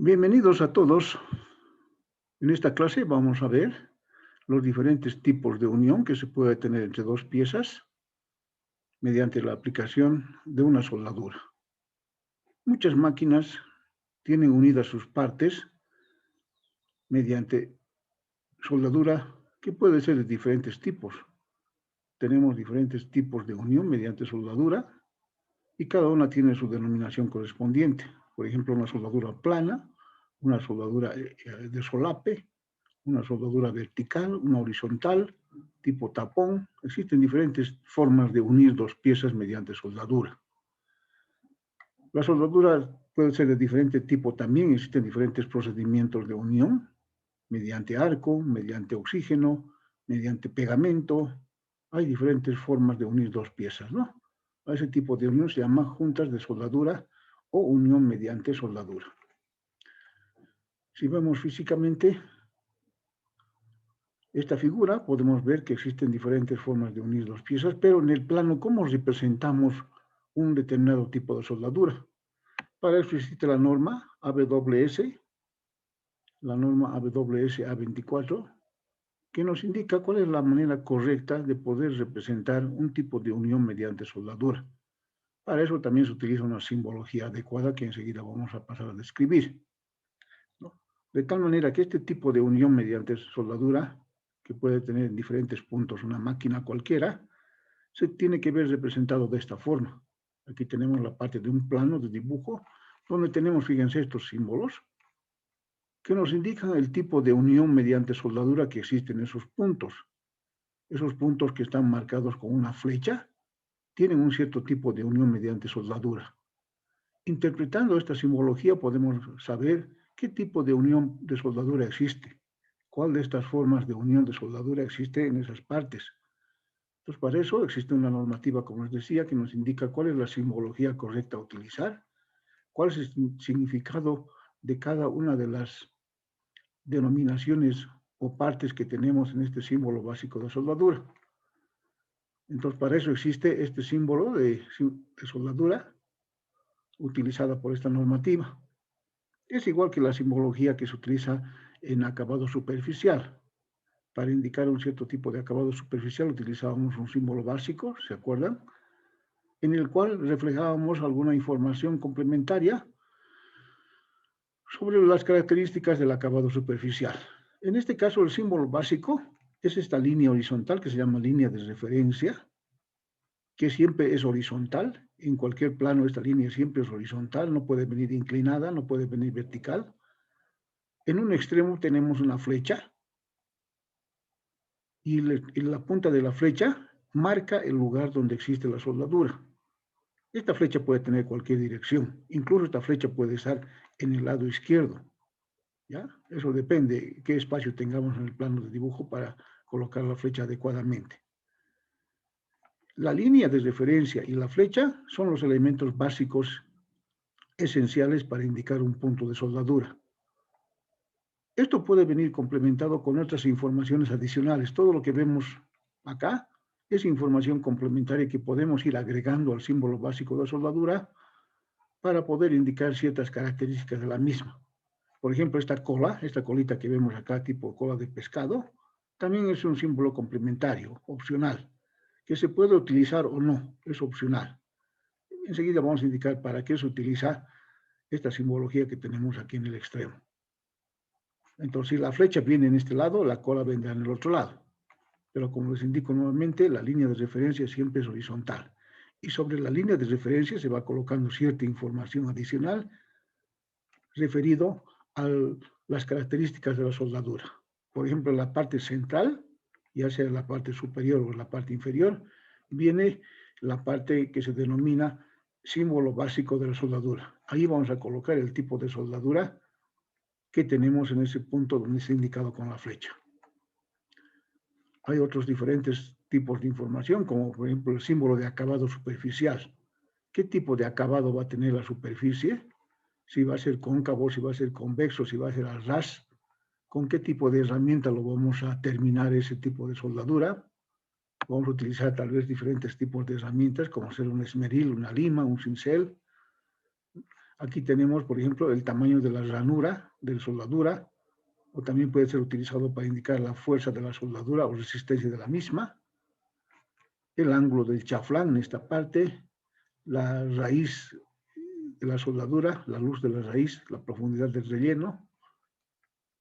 Bienvenidos a todos. En esta clase vamos a ver los diferentes tipos de unión que se puede tener entre dos piezas mediante la aplicación de una soldadura. Muchas máquinas tienen unidas sus partes mediante soldadura que puede ser de diferentes tipos. Tenemos diferentes tipos de unión mediante soldadura y cada una tiene su denominación correspondiente. Por ejemplo, una soldadura plana, una soldadura de solape, una soldadura vertical, una horizontal, tipo tapón. Existen diferentes formas de unir dos piezas mediante soldadura. La soldadura puede ser de diferente tipo también. Existen diferentes procedimientos de unión, mediante arco, mediante oxígeno, mediante pegamento. Hay diferentes formas de unir dos piezas, ¿no? A ese tipo de unión se llama juntas de soldadura o unión mediante soldadura. Si vemos físicamente esta figura, podemos ver que existen diferentes formas de unir dos piezas, pero en el plano, ¿cómo representamos un determinado tipo de soldadura? Para eso existe la norma AWS, la norma AWS A24, que nos indica cuál es la manera correcta de poder representar un tipo de unión mediante soldadura. Para eso también se utiliza una simbología adecuada que enseguida vamos a pasar a describir, ¿no? De tal manera que este tipo de unión mediante soldadura, que puede tener en diferentes puntos una máquina cualquiera, se tiene que ver representado de esta forma. Aquí tenemos la parte de un plano de dibujo, donde tenemos, fíjense, estos símbolos, que nos indican el tipo de unión mediante soldadura que existe en esos puntos. Esos puntos que están marcados con una flecha, tienen un cierto tipo de unión mediante soldadura. Interpretando esta simbología podemos saber qué tipo de unión de soldadura existe, cuál de estas formas de unión de soldadura existe en esas partes. Entonces, para eso existe una normativa, como les decía, que nos indica cuál es la simbología correcta a utilizar, cuál es el significado de cada una de las denominaciones o partes que tenemos en este símbolo básico de soldadura. Entonces, para eso existe este símbolo de soldadura utilizada por esta normativa. Es igual que la simbología que se utiliza en acabado superficial. Para indicar un cierto tipo de acabado superficial utilizábamos un símbolo básico, ¿se acuerdan? En el cual reflejábamos alguna información complementaria sobre las características del acabado superficial. En este caso, el símbolo básico es esta línea horizontal que se llama línea de referencia, que siempre es horizontal. En cualquier plano esta línea siempre es horizontal, no puede venir inclinada, no puede venir vertical. En un extremo tenemos una flecha y la punta de la flecha marca el lugar donde existe la soldadura. Esta flecha puede tener cualquier dirección, incluso esta flecha puede estar en el lado izquierdo, ¿ya? Eso depende qué espacio tengamos en el plano de dibujo para colocar la flecha adecuadamente. La línea de referencia y la flecha son los elementos básicos esenciales para indicar un punto de soldadura. Esto puede venir complementado con otras informaciones adicionales. Todo lo que vemos acá es información complementaria que podemos ir agregando al símbolo básico de soldadura para poder indicar ciertas características de la misma. Por ejemplo, esta cola, esta colita que vemos acá, tipo cola de pescado, también es un símbolo complementario, opcional, que se puede utilizar o no, es opcional. Enseguida vamos a indicar para qué se utiliza esta simbología que tenemos aquí en el extremo. Entonces, si la flecha viene en este lado, la cola vendrá en el otro lado. Pero como les indico nuevamente, la línea de referencia siempre es horizontal. Y sobre la línea de referencia se va colocando cierta información adicional referido a las características de la soldadura. Por ejemplo, en la parte central, ya sea en la parte superior o en la parte inferior, viene la parte que se denomina símbolo básico de la soldadura. Ahí vamos a colocar el tipo de soldadura que tenemos en ese punto donde está indicado con la flecha. Hay otros diferentes tipos de información, como por ejemplo el símbolo de acabado superficial. ¿Qué tipo de acabado va a tener la superficie? Si va a ser cóncavo, si va a ser convexo, si va a ser al ras. ¿Con qué tipo de herramienta lo vamos a terminar ese tipo de soldadura? Vamos a utilizar tal vez diferentes tipos de herramientas, como ser un esmeril, una lima, un cincel. Aquí tenemos, por ejemplo, el tamaño de la ranura de la soldadura, o también puede ser utilizado para indicar la fuerza de la soldadura o resistencia de la misma. El ángulo del chaflán en esta parte, la raíz de la soldadura, la luz de la raíz, la profundidad del relleno.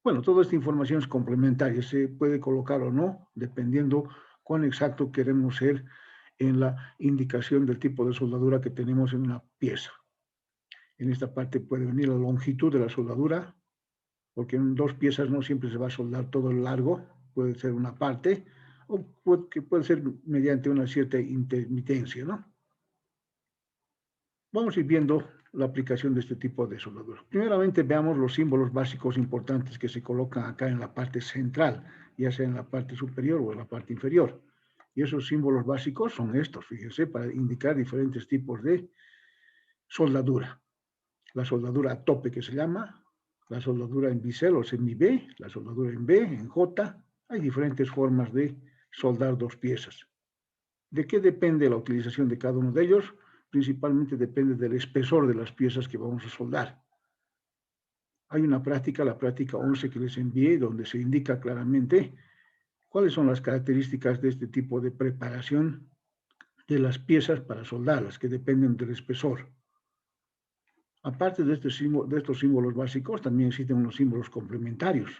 Bueno, toda esta información es complementaria, se puede colocar o no, dependiendo cuán exacto queremos ser en la indicación del tipo de soldadura que tenemos en una pieza. En esta parte puede venir la longitud de la soldadura, porque en dos piezas no siempre se va a soldar todo el largo, puede ser una parte, o puede ser mediante una cierta intermitencia, ¿no? Vamos a ir viendo la aplicación de este tipo de soldadura. Primeramente veamos los símbolos básicos importantes que se colocan acá en la parte central, ya sea en la parte superior o en la parte inferior. Y esos símbolos básicos son estos, fíjense, para indicar diferentes tipos de soldadura. La soldadura a tope que se llama, la soldadura en bisel o semi-B, la soldadura en B, en J. Hay diferentes formas de soldar dos piezas. ¿De qué depende la utilización de cada uno de ellos? Principalmente depende del espesor de las piezas que vamos a soldar. Hay una práctica, la práctica 11 que les envié, donde se indica claramente cuáles son las características de este tipo de preparación de las piezas para soldarlas, que dependen del espesor. Aparte de estos símbolos básicos, también existen unos símbolos complementarios.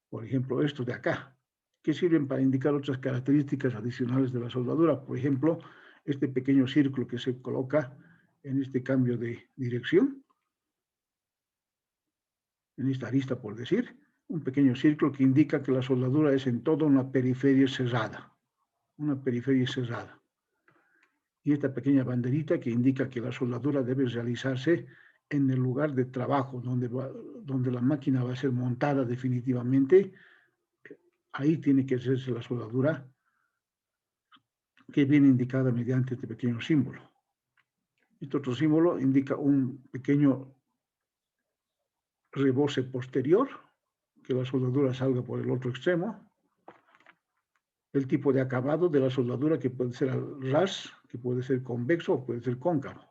Por ejemplo, estos de acá, que sirven para indicar otras características adicionales de la soldadura. Por ejemplo, este pequeño círculo que se coloca en este cambio de dirección, en esta arista, por decir, un pequeño círculo que indica que la soldadura es en toda una periferia cerrada. Una periferia cerrada. Y esta pequeña banderita que indica que la soldadura debe realizarse en el lugar de trabajo, donde la máquina va a ser montada definitivamente. Ahí tiene que hacerse la soldadura, que viene indicada mediante este pequeño símbolo. Este otro símbolo indica un pequeño rebose posterior, que la soldadura salga por el otro extremo. El tipo de acabado de la soldadura, que puede ser al ras, que puede ser convexo o puede ser cóncavo.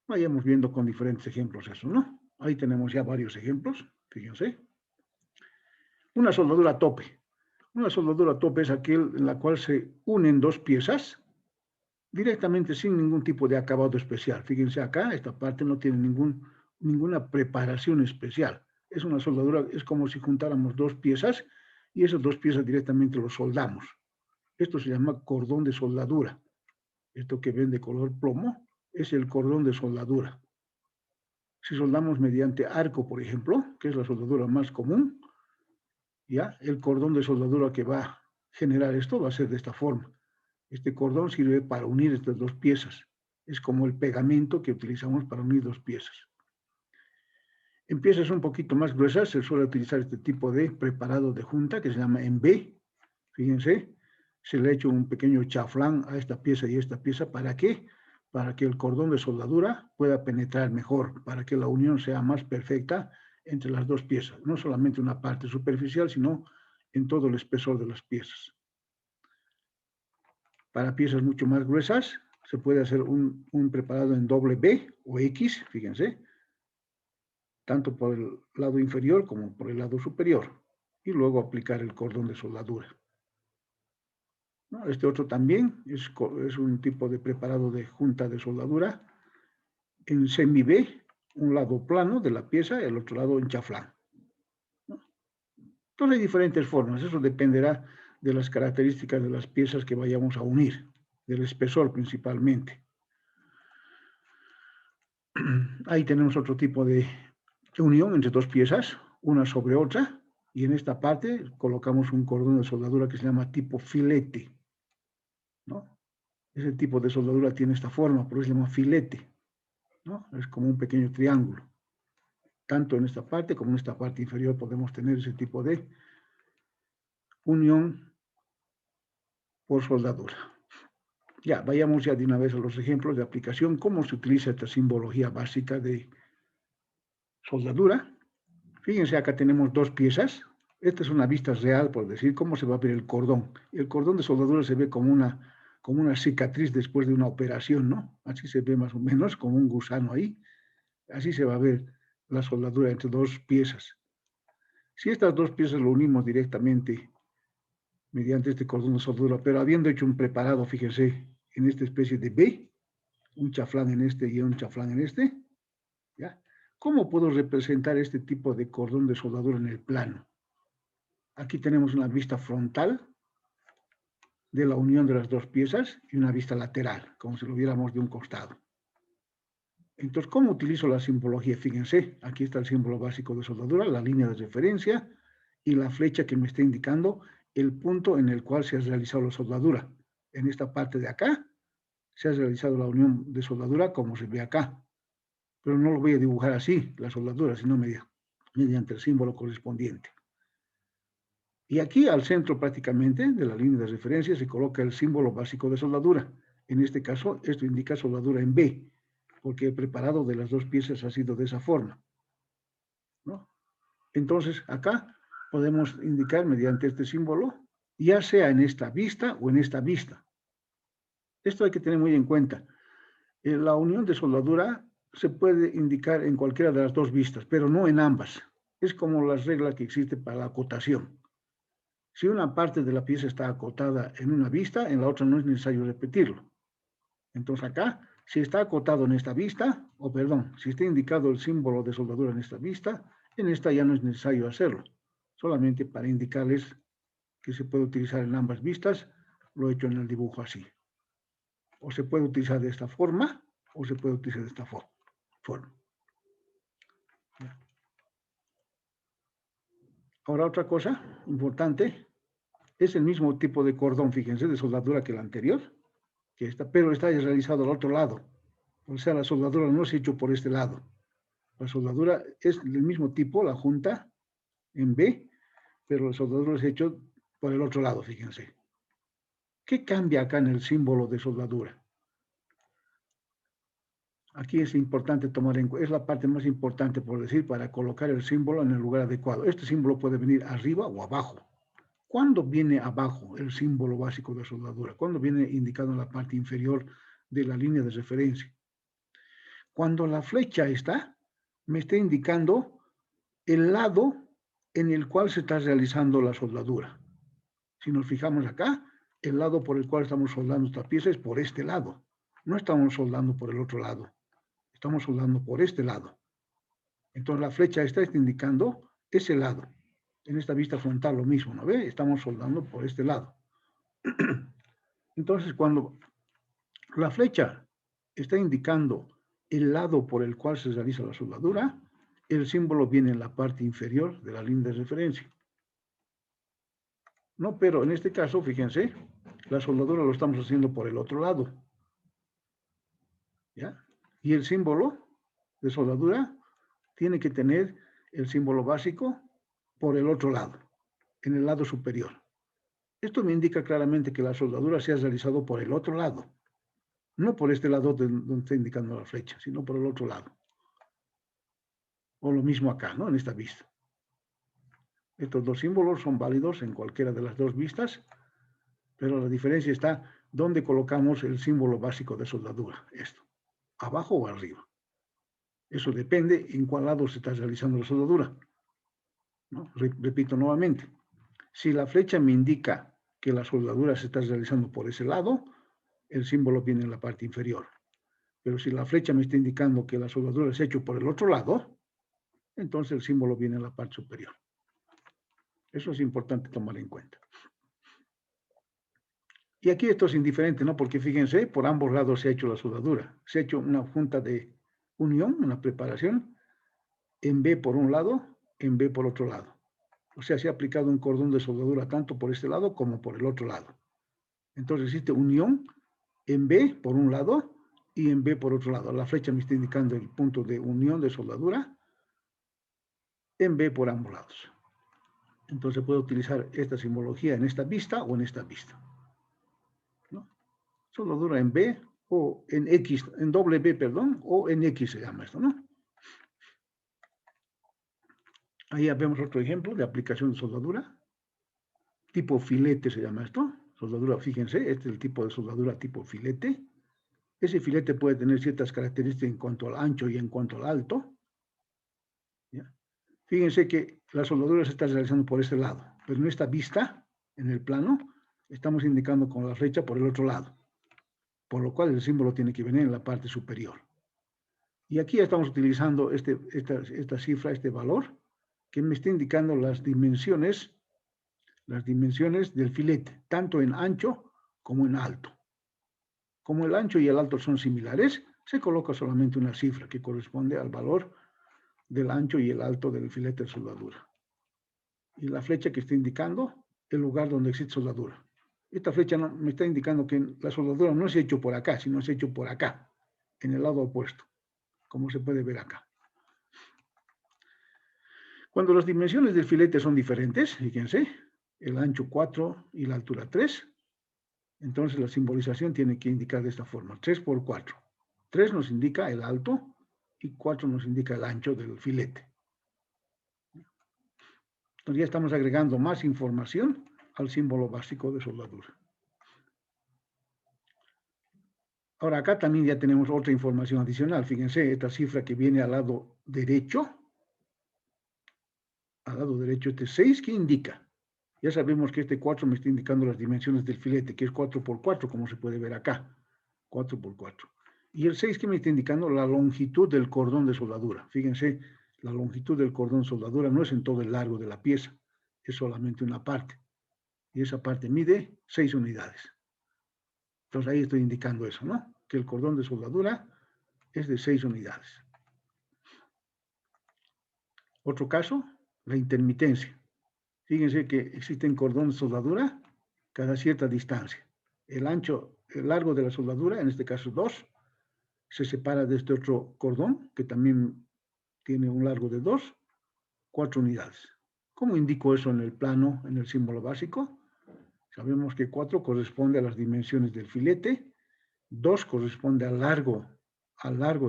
Vayamos viendo con diferentes ejemplos eso, ¿no? Ahí tenemos ya varios ejemplos, fíjense. Una soldadura a tope. Una soldadura a tope es aquel en la cual se unen dos piezas directamente sin ningún tipo de acabado especial. Fíjense acá, esta parte no tiene ninguna preparación especial. Es una soldadura, es como si juntáramos dos piezas y esas dos piezas directamente lo soldamos. Esto se llama cordón de soldadura. Esto que ven de color plomo es el cordón de soldadura. Si soldamos mediante arco, por ejemplo, que es la soldadura más común, ya el cordón de soldadura que va a generar esto va a ser de esta forma. Este cordón sirve para unir estas dos piezas. Es como el pegamento que utilizamos para unir dos piezas. En piezas un poquito más gruesas se suele utilizar este tipo de preparado de junta que se llama en B. Fíjense, se le ha hecho un pequeño chaflán a esta pieza y esta pieza. ¿Para qué? Para que el cordón de soldadura pueda penetrar mejor, para que la unión sea más perfecta entre las dos piezas. No solamente una parte superficial, sino en todo el espesor de las piezas. Para piezas mucho más gruesas, se puede hacer un preparado en doble B o X, fíjense, tanto por el lado inferior como por el lado superior, y luego aplicar el cordón de soldadura. Este otro también es un tipo de preparado de junta de soldadura en semi-B, un lado plano de la pieza y el otro lado en chaflán. Entonces hay diferentes formas, eso dependerá de las características de las piezas que vayamos a unir, del espesor principalmente. Ahí tenemos otro tipo de unión entre dos piezas, una sobre otra, y en esta parte colocamos un cordón de soldadura que se llama tipo filete, ¿no? Ese tipo de soldadura tiene esta forma, por eso se llama filete, ¿no? Es como un pequeño triángulo. Tanto en esta parte como en esta parte inferior podemos tener ese tipo de unión por soldadura. Ya, vayamos ya de una vez a los ejemplos de aplicación, cómo se utiliza esta simbología básica de soldadura. Fíjense, acá tenemos dos piezas. Esta es una vista real, por decir, cómo se va a ver el cordón. El cordón de soldadura se ve como una como una cicatriz después de una operación, ¿no? Así se ve más o menos, como un gusano ahí. Así se va a ver la soldadura entre dos piezas. Si estas dos piezas lo unimos directamente mediante este cordón de soldadura, pero habiendo hecho un preparado, fíjense, en esta especie de B, un chaflán en este y un chaflán en este, ¿ya? ¿Cómo puedo representar este tipo de cordón de soldadura en el plano? Aquí tenemos una vista frontal de la unión de las dos piezas y una vista lateral, como si lo viéramos de un costado. Entonces, ¿cómo utilizo la simbología? Fíjense, aquí está el símbolo básico de soldadura, la línea de referencia y la flecha que me está indicando el punto en el cual se ha realizado la soldadura. En esta parte de acá se ha realizado la unión de soldadura como se ve acá. Pero no lo voy a dibujar así, la soldadura, sino mediante el símbolo correspondiente. Y aquí al centro prácticamente de la línea de referencia se coloca el símbolo básico de soldadura. En este caso, esto indica soldadura en B, porque el preparado de las dos piezas ha sido de esa forma, ¿no? Entonces, acá podemos indicar mediante este símbolo, ya sea en esta vista o en esta vista. Esto hay que tener muy en cuenta. La unión de soldadura se puede indicar en cualquiera de las dos vistas, pero no en ambas. Es como la regla que existe para la acotación. Si una parte de la pieza está acotada en una vista, en la otra no es necesario repetirlo. Entonces acá, si está acotado en esta vista, o perdón, si está indicado el símbolo de soldadura en esta ya no es necesario hacerlo. Solamente para indicarles que se puede utilizar en ambas vistas, lo he hecho en el dibujo así. O se puede utilizar de esta forma, o se puede utilizar de esta forma. Ahora otra cosa importante, es el mismo tipo de cordón, fíjense, de soldadura que el anterior, pero está realizado al otro lado. O sea, la soldadura no se ha hecho por este lado. La soldadura es del mismo tipo, la junta en B, pero la soldadura se ha hecho por el otro lado, fíjense. ¿Qué cambia acá en el símbolo de soldadura? Aquí es importante tomar en cuenta, es la parte más importante, por decir, para colocar el símbolo en el lugar adecuado. Este símbolo puede venir arriba o abajo. ¿Cuándo viene abajo el símbolo básico de soldadura? ¿Cuándo viene indicado en la parte inferior de la línea de referencia? Cuando la flecha me está indicando el lado en el cual se está realizando la soldadura. Si nos fijamos acá, el lado por el cual estamos soldando esta pieza es por este lado. No estamos soldando por el otro lado. Estamos soldando por este lado. Entonces la flecha está indicando ese lado. En esta vista frontal lo mismo, ¿no ve? Estamos soldando por este lado. Entonces cuando la flecha está indicando el lado por el cual se realiza la soldadura, el símbolo viene en la parte inferior de la línea de referencia. No, pero en este caso, fíjense, la soldadura lo estamos haciendo por el otro lado. ¿Ya? Y el símbolo de soldadura tiene que tener el símbolo básico por el otro lado, en el lado superior. Esto me indica claramente que la soldadura se ha realizado por el otro lado, no por este lado donde está indicando la flecha, sino por el otro lado. O lo mismo acá, ¿no? En esta vista. Estos dos símbolos son válidos en cualquiera de las dos vistas, pero la diferencia está dónde colocamos el símbolo básico de soldadura, esto, abajo o arriba. Eso depende en cuál lado se está realizando la soldadura, ¿no? Repito nuevamente, si la flecha me indica que la soldadura se está realizando por ese lado, el símbolo viene en la parte inferior. Pero si la flecha me está indicando que la soldadura se ha hecho por el otro lado, entonces el símbolo viene en la parte superior. Eso es importante tomar en cuenta. Y aquí esto es indiferente, ¿no? Porque fíjense, por ambos lados se ha hecho la soldadura. Se ha hecho una junta de unión, una preparación, en B por un lado, en B por otro lado. O sea, se ha aplicado un cordón de soldadura tanto por este lado como por el otro lado. Entonces existe unión en B por un lado y en B por otro lado. La flecha me está indicando el punto de unión de soldadura en B por ambos lados. Entonces puedo utilizar esta simbología en esta vista o en esta vista, ¿no? Soldadura en B o en X, en doble B, perdón, o en X se llama esto, ¿no? Ahí vemos otro ejemplo de aplicación de soldadura. Tipo filete se llama esto. Soldadura, fíjense, este es el tipo de soldadura tipo filete. Ese filete puede tener ciertas características en cuanto al ancho y en cuanto al alto. ¿Ya? Fíjense que la soldadura se está realizando por este lado, pero en esta vista, en el plano, estamos indicando con la flecha por el otro lado, por lo cual el símbolo tiene que venir en la parte superior. Y aquí estamos utilizando esta cifra, este valor, que me está indicando las dimensiones del filete, tanto en ancho como en alto. Como el ancho y el alto son similares, se coloca solamente una cifra que corresponde al valor del ancho y el alto del filete de soldadura. Y la flecha que está indicando el lugar donde existe soldadura. Esta flecha me está indicando que la soldadura no se ha hecho por acá, sino se ha hecho por acá, en el lado opuesto, como se puede ver acá. Cuando las dimensiones del filete son diferentes, fíjense, el ancho 4 y la altura 3, entonces la simbolización tiene que indicar de esta forma, 3 por 4. 3 nos indica el alto y 4 nos indica el ancho del filete. Entonces ya estamos agregando más información al símbolo básico de soldadura. Ahora acá también ya tenemos otra información adicional. Fíjense, esta cifra que viene al lado derecho este 6, ¿qué indica? Ya sabemos que este 4 me está indicando las dimensiones del filete, que es 4 por 4, como se puede ver acá. 4 por 4. Y el 6 que me está indicando la longitud del cordón de soldadura. Fíjense, la longitud del cordón de soldadura no es en todo el largo de la pieza, es solamente una parte. Y esa parte mide 6 unidades. Entonces ahí estoy indicando eso, ¿no? Que el cordón de soldadura es de 6 unidades. Otro caso, la intermitencia. Fíjense que existen cordones de soldadura cada cierta distancia. El largo de la soldadura, en este caso 2, se separa de este otro cordón, que también tiene un largo de 2, 4 unidades. ¿Cómo indico eso en el plano, en el símbolo básico? Sabemos que 4 corresponde a las dimensiones del filete, 2 corresponde al largo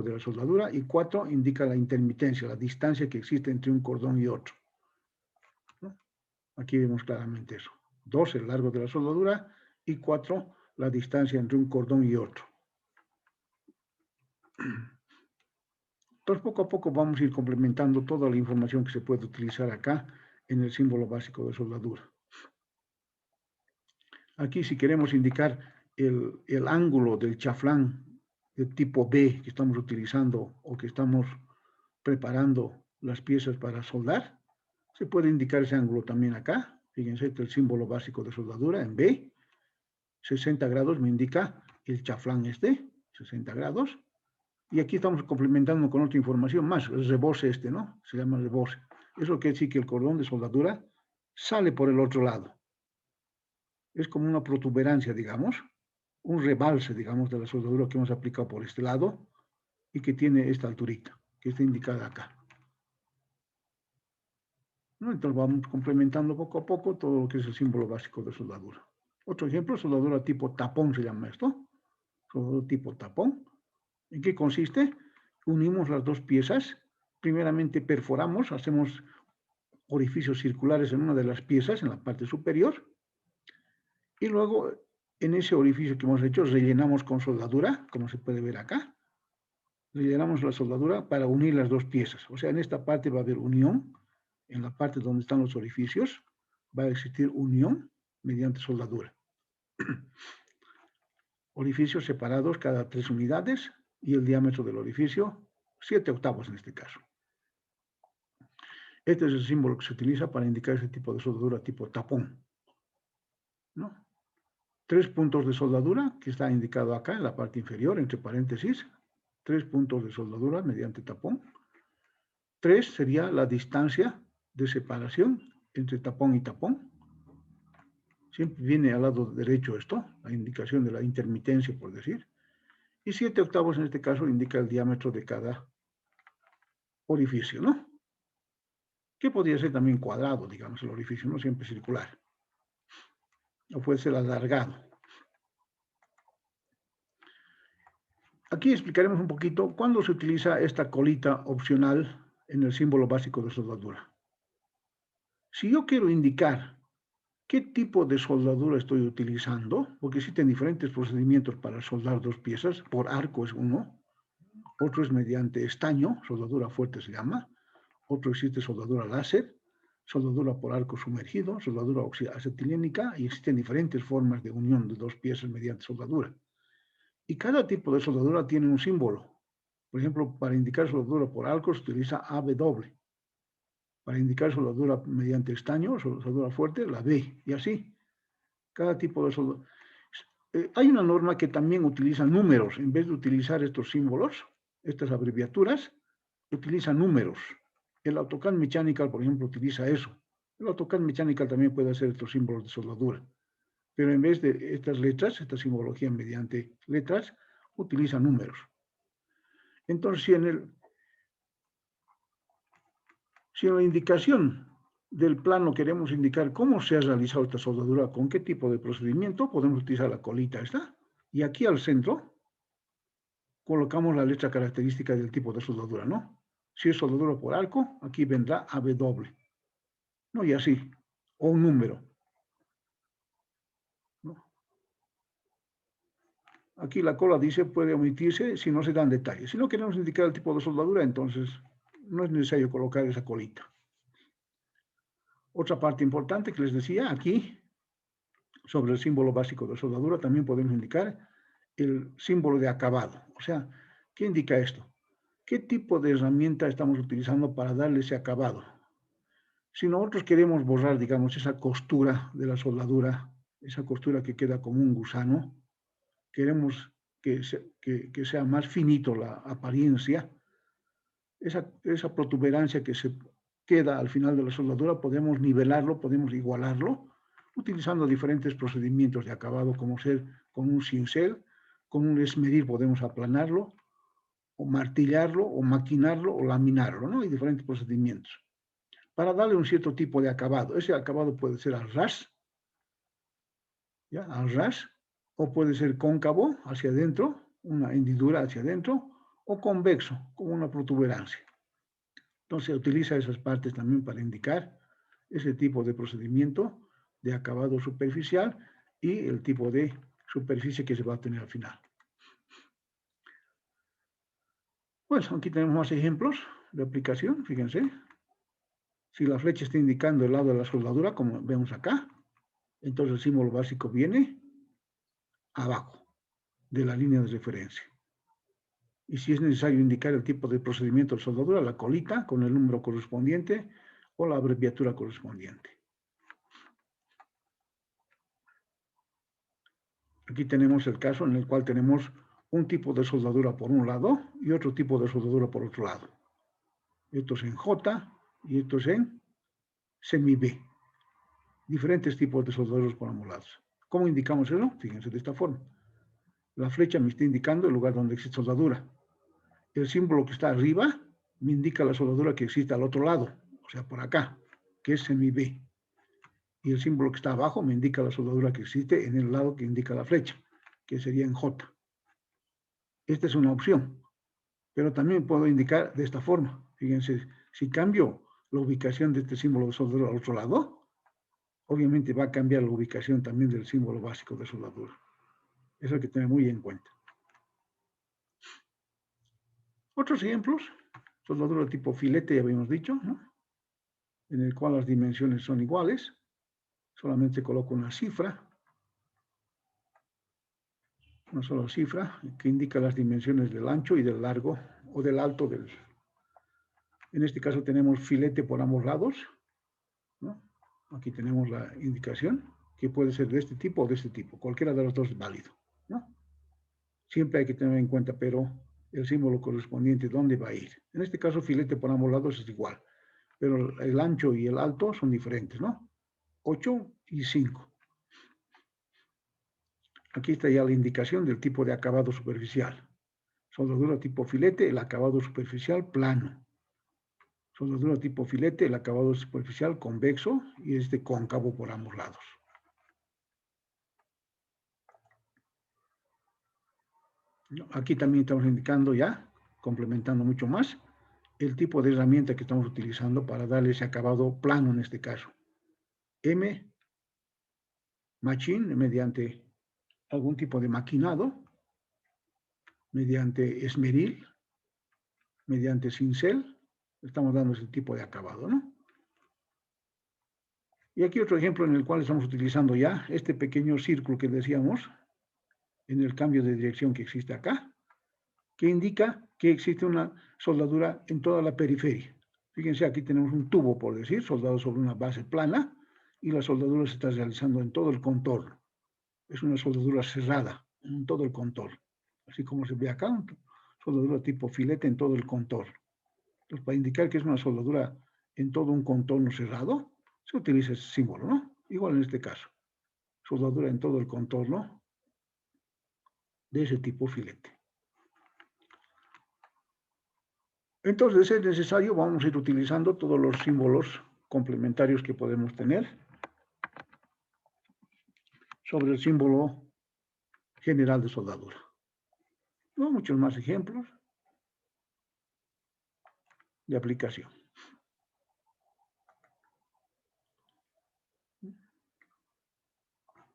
de la soldadura y 4 indica la intermitencia, la distancia que existe entre un cordón y otro. ¿No? Aquí vemos claramente eso. 2 el largo de la soldadura y 4 la distancia entre un cordón y otro. Entonces, poco a poco vamos a ir complementando toda la información que se puede utilizar acá en el símbolo básico de soldadura. Aquí, si queremos indicar el ángulo del chaflán de tipo B que estamos utilizando o que estamos preparando las piezas para soldar, se puede indicar ese ángulo también acá. Fíjense, el símbolo básico de soldadura en B. 60 grados me indica el chaflán 60 grados. Y aquí estamos complementando con otra información más, el rebose ¿no? Se llama rebose. Eso quiere decir que el cordón de soldadura sale por el otro lado. Es como una protuberancia, digamos, un rebalse, digamos, de la soldadura que hemos aplicado por este lado y que tiene esta alturita, que está indicada acá. ¿No? Entonces vamos complementando poco a poco todo lo que es el símbolo básico de soldadura. Otro ejemplo, soldadura tipo tapón se llama esto. Soldadura tipo tapón. ¿En qué consiste? Unimos las dos piezas. Primeramente perforamos, hacemos orificios circulares en una de las piezas, en la parte superior. Y luego, en ese orificio que hemos hecho, rellenamos con soldadura, como se puede ver acá. Rellenamos la soldadura para unir las dos piezas. O sea, en esta parte va a haber unión. En la parte donde están los orificios, va a existir unión mediante soldadura. Orificios separados cada 3 unidades y el diámetro del orificio, 7 octavos en este caso. Este es el símbolo que se utiliza para indicar ese tipo de soldadura tipo tapón. ¿No? 3 puntos de soldadura, que está indicado acá en la parte inferior, entre paréntesis. 3 puntos de soldadura mediante tapón. 3 sería la distancia de separación entre tapón y tapón. Siempre viene al lado derecho esto, la indicación de la intermitencia, por decir. Y 7 octavos en este caso indica el diámetro de cada orificio, ¿no? Que podría ser también cuadrado, digamos, el orificio, no siempre circular. O puede ser alargado. Aquí explicaremos un poquito cuándo se utiliza esta colita opcional en el símbolo básico de soldadura. Si yo quiero indicar ¿Qué tipo de soldadura estoy utilizando? Porque existen diferentes procedimientos para soldar dos piezas. Por arco es uno, otro es mediante estaño, soldadura fuerte se llama, otro existe soldadura láser, soldadura por arco sumergido, soldadura acetilénica, y existen diferentes formas de unión de dos piezas mediante soldadura. Y cada tipo de soldadura tiene un símbolo. Por ejemplo, para indicar soldadura por arco se utiliza AW. Para indicar soldadura mediante estaño, soldadura fuerte, la B, y así. Cada tipo de soldadura. Hay una norma que también utiliza números. En vez de utilizar estos símbolos, estas abreviaturas, utiliza números. El AutoCAD Mechanical, por ejemplo, utiliza eso. El AutoCAD Mechanical también puede hacer estos símbolos de soldadura. Pero en vez de estas letras, esta simbología mediante letras, utiliza números. Entonces, si en la indicación del plano queremos indicar cómo se ha realizado esta soldadura, con qué tipo de procedimiento, podemos utilizar la colita esta. Y aquí al centro colocamos la letra característica del tipo de soldadura, ¿no? Si es soldadura por arco, aquí vendrá AW, ¿no? Y así, o un número, ¿no? Aquí la cola dice puede omitirse si no se dan detalles. Si no queremos indicar el tipo de soldadura, entonces no es necesario colocar esa colita. Otra parte importante que les decía, aquí, sobre el símbolo básico de soldadura, también podemos indicar el símbolo de acabado. O sea, ¿qué indica esto? ¿Qué tipo de herramienta estamos utilizando para darle ese acabado? Si nosotros queremos borrar, digamos, esa costura de la soldadura, esa costura que queda como un gusano, queremos que sea más finito la apariencia, esa protuberancia que se queda al final de la soldadura, podemos nivelarlo, podemos igualarlo, utilizando diferentes procedimientos de acabado, como ser con un cincel, con un esmerir podemos aplanarlo, o martillarlo, o maquinarlo, o laminarlo, ¿no? Hay diferentes procedimientos para darle un cierto tipo de acabado. Ese acabado puede ser al ras, ¿ya? Al ras, o puede ser cóncavo hacia adentro, una hendidura hacia adentro, o convexo, como una protuberancia. Entonces utiliza esas partes también para indicar ese tipo de procedimiento de acabado superficial y el tipo de superficie que se va a tener al final. Pues aquí tenemos más ejemplos de aplicación, fíjense. Si la flecha está indicando el lado de la soldadura, como vemos acá, entonces el símbolo básico viene abajo de la línea de referencia. Y si es necesario indicar el tipo de procedimiento de soldadura, la colita con el número correspondiente o la abreviatura correspondiente. Aquí tenemos el caso en el cual tenemos un tipo de soldadura por un lado y otro tipo de soldadura por otro lado. Esto es en J y esto es en semi-B. Diferentes tipos de soldaduras por ambos lados. ¿Cómo indicamos eso? Fíjense de esta forma. La flecha me está indicando el lugar donde existe soldadura. El símbolo que está arriba me indica la soldadura que existe al otro lado, o sea, por acá, que es semi-B. Y el símbolo que está abajo me indica la soldadura que existe en el lado que indica la flecha, que sería en J. Esta es una opción, pero también puedo indicar de esta forma. Fíjense, si cambio la ubicación de este símbolo de soldadura al otro lado, obviamente va a cambiar la ubicación también del símbolo básico de soldadura. Eso hay que tener muy en cuenta. Otros ejemplos, soldadura tipo filete, ya habíamos dicho, ¿no? En el cual las dimensiones son iguales. Solamente coloco una sola cifra, que indica las dimensiones del ancho y del largo, o del alto del... En este caso tenemos filete por ambos lados, ¿no? Aquí tenemos la indicación, que puede ser de este tipo o de este tipo. Cualquiera de los dos es válido, ¿no? Siempre hay que tener en cuenta, pero el símbolo correspondiente, ¿dónde va a ir? En este caso, filete por ambos lados es igual, pero el ancho y el alto son diferentes, ¿no? 8 y 5. Aquí está ya la indicación del tipo de acabado superficial. Soldadura tipo filete, el acabado superficial plano. Soldadura tipo filete, el acabado superficial convexo y cóncavo por ambos lados. Aquí también estamos indicando ya, complementando mucho más, el tipo de herramienta que estamos utilizando para darle ese acabado plano en este caso. M machine mediante algún tipo de maquinado, mediante esmeril, mediante cincel, estamos dando ese tipo de acabado, ¿no? Y aquí otro ejemplo en el cual estamos utilizando ya este pequeño círculo que decíamos, en el cambio de dirección que existe acá, que indica que existe una soldadura en toda la periferia. Fíjense, aquí tenemos un tubo, por decir, soldado sobre una base plana, y la soldadura se está realizando en todo el contorno. Es una soldadura cerrada en todo el contorno. Así como se ve acá, una soldadura tipo filete en todo el contorno. Entonces, para indicar que es una soldadura en todo un contorno cerrado, se utiliza ese símbolo, ¿no? Igual en este caso. Soldadura en todo el contorno de ese tipo filete. Entonces, de ser necesario, vamos a ir utilizando todos los símbolos complementarios que podemos tener sobre el símbolo general de soldadura. No muchos más ejemplos de aplicación.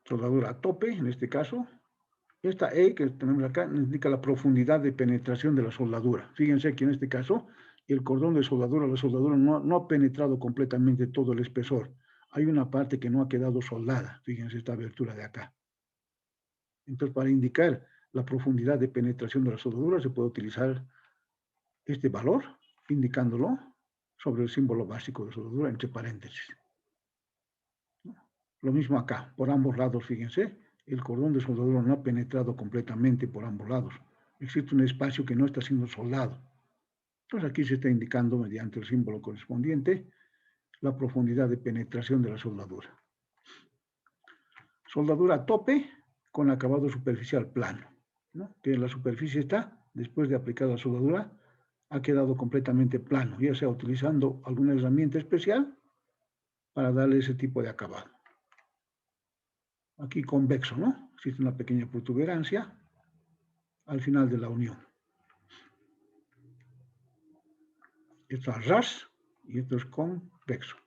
Soldadura a tope, en este caso. Esta E que tenemos acá indica la profundidad de penetración de la soldadura. Fíjense que en este caso el cordón de soldadura, la soldadura no ha penetrado completamente todo el espesor. Hay una parte que no ha quedado soldada. Fíjense esta abertura de acá. Entonces, para indicar la profundidad de penetración de la soldadura, se puede utilizar este valor, indicándolo sobre el símbolo básico de soldadura, entre paréntesis. Lo mismo acá, por ambos lados, fíjense, el cordón de soldadura no ha penetrado completamente por ambos lados. Existe un espacio que no está siendo soldado. Entonces aquí se está indicando mediante el símbolo correspondiente la profundidad de penetración de la soldadura. Soldadura a tope con acabado superficial plano, ¿no? Que la superficie está, después de aplicar la soldadura, ha quedado completamente plano, ya sea utilizando alguna herramienta especial para darle ese tipo de acabado. Aquí convexo, ¿no? Existe una pequeña protuberancia al final de la unión. Esto es ras y esto es convexo.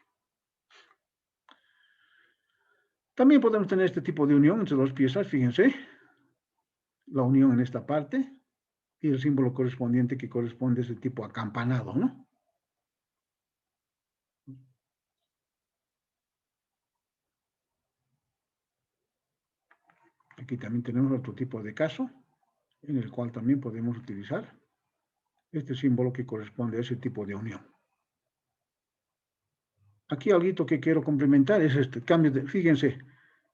También podemos tener este tipo de unión entre dos piezas, fíjense. La unión en esta parte y el símbolo correspondiente que corresponde a ese tipo acampanado, ¿no? Aquí también tenemos otro tipo de caso, en el cual también podemos utilizar este símbolo que corresponde a ese tipo de unión. Aquí algo que quiero complementar es este cambio de, fíjense,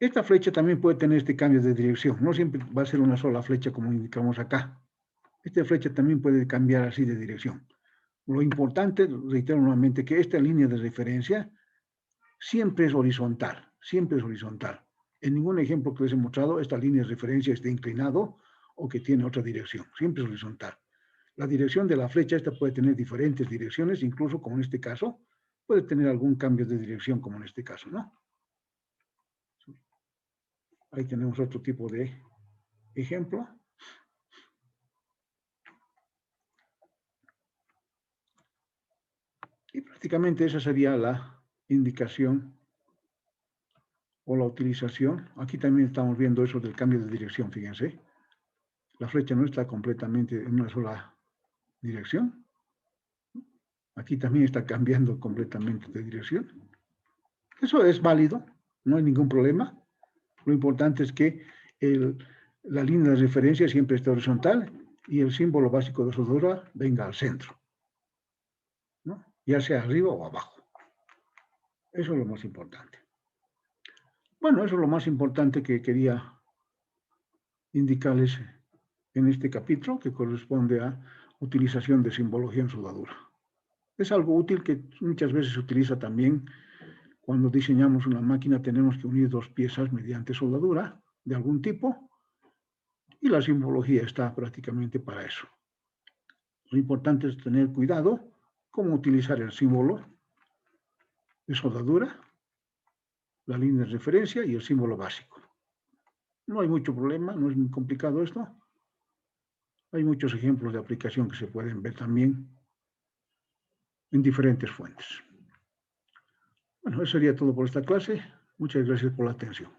esta flecha también puede tener este cambio de dirección, no siempre va a ser una sola flecha como indicamos acá. Esta flecha también puede cambiar así de dirección. Lo importante, reitero nuevamente, que esta línea de referencia siempre es horizontal, siempre es horizontal. En ningún ejemplo que les he mostrado, esta línea de referencia esté inclinado o que tiene otra dirección, siempre es horizontal. La dirección de la flecha esta puede tener diferentes direcciones, incluso como en este caso, puede tener algún cambio de dirección como en este caso, ¿no? Ahí tenemos otro tipo de ejemplo. Y prácticamente esa sería la indicación o la utilización. Aquí también estamos viendo eso del cambio de dirección, fíjense. La flecha no está completamente en una sola dirección. Aquí también está cambiando completamente de dirección. Eso es válido, no hay ningún problema. Lo importante es que la línea de referencia siempre esté horizontal y el símbolo básico de soldadura venga al centro, ¿no? Ya sea arriba o abajo. Eso es lo más importante. Bueno, eso es lo más importante que quería indicarles en este capítulo, que corresponde a utilización de simbología en soldadura. Es algo útil que muchas veces se utiliza también cuando diseñamos una máquina. Tenemos que unir dos piezas mediante soldadura de algún tipo y la simbología está prácticamente para eso. Lo importante es tener cuidado cómo utilizar el símbolo de soldadura, la línea de referencia y el símbolo básico. No hay mucho problema, no es muy complicado esto. Hay muchos ejemplos de aplicación que se pueden ver también en diferentes fuentes. Bueno, eso sería todo por esta clase. Muchas gracias por la atención.